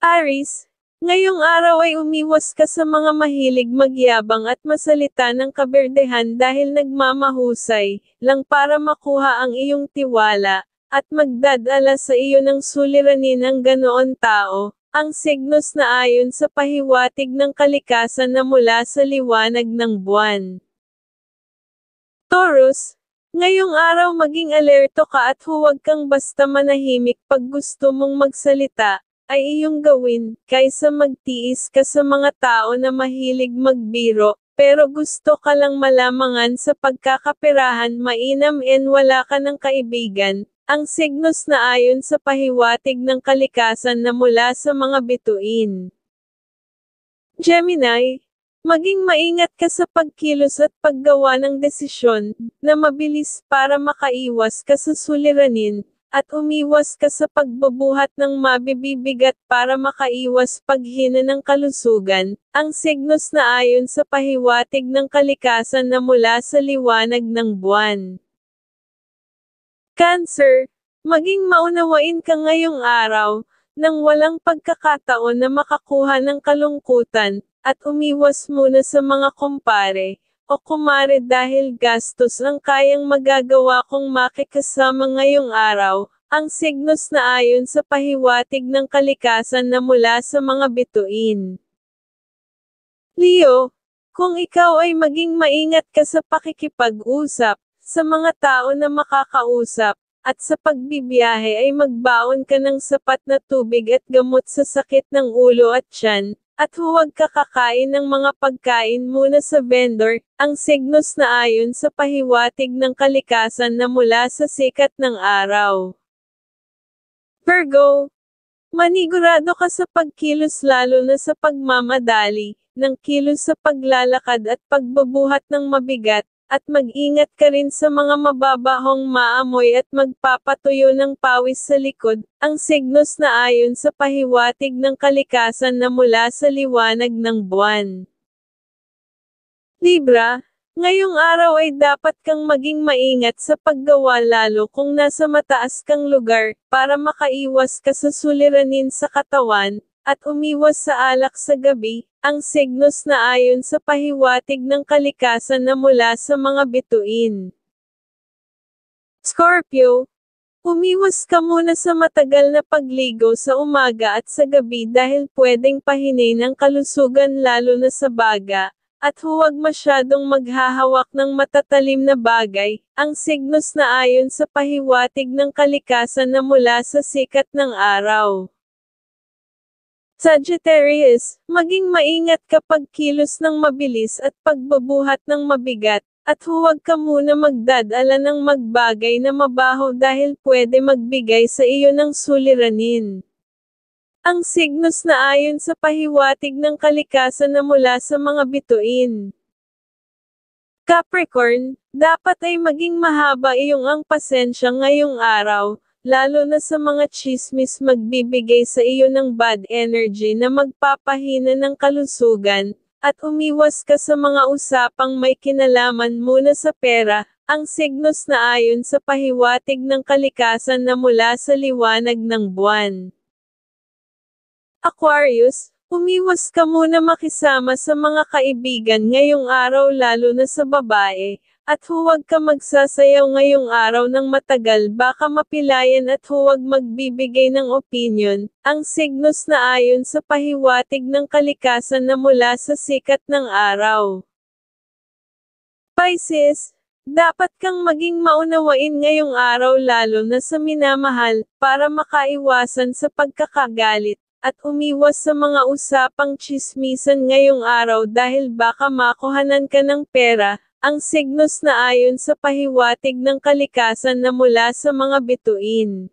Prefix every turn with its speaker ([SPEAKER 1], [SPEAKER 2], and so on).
[SPEAKER 1] Aries, ngayong araw ay umiwas ka sa mga mahilig magyabang at masalita ng kaberdehan dahil nagmamahusay lang para makuha ang iyong tiwala, at magdadala sa iyo ng suliranin ang ganoon tao, ang signos na ayon sa pahiwatig ng kalikasan na mula sa liwanag ng buwan. Taurus, ngayong araw maging alerto ka at huwag kang basta manahimik pag gusto mong magsalita, ay iyong gawin, kaysa magtiis ka sa mga tao na mahilig magbiro, pero gusto ka lang malamangan sa pagkakaperahan mainam wala ka ng kaibigan, ang signos na ayon sa pahiwatig ng kalikasan na mula sa mga bituin. Gemini, maging maingat ka sa pagkilos at paggawa ng desisyon, na mabilis para makaiwas ka sa suliranin, at umiwas ka sa pagbubuhat ng mabibibigat para makaiwas paghina ng kalusugan, ang signos na ayon sa pahiwatig ng kalikasan na mula sa liwanag ng buwan. Cancer, maging maunawain ka ngayong araw, nang walang pagkakataon na makakuha ng kalungkutan, at umiwas muna sa mga kumpare, o kumare dahil gastos ang kayang magagawa kung makikasama ngayong araw, ang signos na ayon sa pahiwatig ng kalikasan na mula sa mga bituin. Leo, kung ikaw ay maging maingat ka sa pakikipag-usap, sa mga tao na makakausap, at sa pagbibiyahe ay magbaon ka ng sapat na tubig at gamot sa sakit ng ulo at tiyan, at huwag ka kakain ng mga pagkain muna sa vendor, ang signos na ayon sa pahiwatig ng kalikasan na mula sa sikat ng araw. Virgo, manigurado ka sa pagkilos lalo na sa pagmamadali, ng kilos sa paglalakad at pagbabuhat ng mabigat, at mag-ingat ka rin sa mga mababahong maamoy at magpapatuyo ng pawis sa likod, ang signos na ayon sa pahiwatig ng kalikasan na mula sa liwanag ng buwan. Libra, ngayong araw ay dapat kang maging maingat sa paggawa lalo kung nasa mataas kang lugar, para makaiwas ka sa suliranin sa katawan, at umiwas sa alak sa gabi, ang signos na ayon sa pahiwatig ng kalikasan na mula sa mga bituin. Scorpio, umiwas ka muna sa matagal na pagligo sa umaga at sa gabi dahil pwedeng pahinin ang kalusugan lalo na sa baga, at huwag masyadong maghahawak ng matatalim na bagay, ang signos na ayon sa pahiwatig ng kalikasan na mula sa sikat ng araw. Sagittarius, maging maingat kapag kilos ng mabilis at pagbabuhat ng mabigat, at huwag ka muna magdadala ng magbagay na mabaho dahil pwede magbigay sa iyo ng suliranin. Ang signos na ayon sa pahiwatig ng kalikasan na mula sa mga bituin. Capricorn, dapat ay maging mahaba iyong ang pasensya ngayong araw, lalo na sa mga tsismis magbibigay sa iyo ng bad energy na magpapahina ng kalusugan, at umiwas ka sa mga usapang may kinalaman muna sa pera, ang signos na ayon sa pahiwatig ng kalikasan na mula sa liwanag ng buwan. Aquarius, umiwas ka muna makisama sa mga kaibigan ngayong araw lalo na sa babae, at huwag ka magsasayaw ngayong araw ng matagal baka mapilayan at huwag magbibigay ng opinyon, ang signos na ayon sa pahiwatig ng kalikasan na mula sa sikat ng araw. Pisces, dapat kang maging maunawain ngayong araw lalo na sa minamahal, para makaiwasan sa pagkakagalit, at umiwas sa mga usapang tsismisan ngayong araw dahil baka makuhanan ka ng pera, ang signos na ayon sa pahiwatig ng kalikasan na mula sa mga bituin.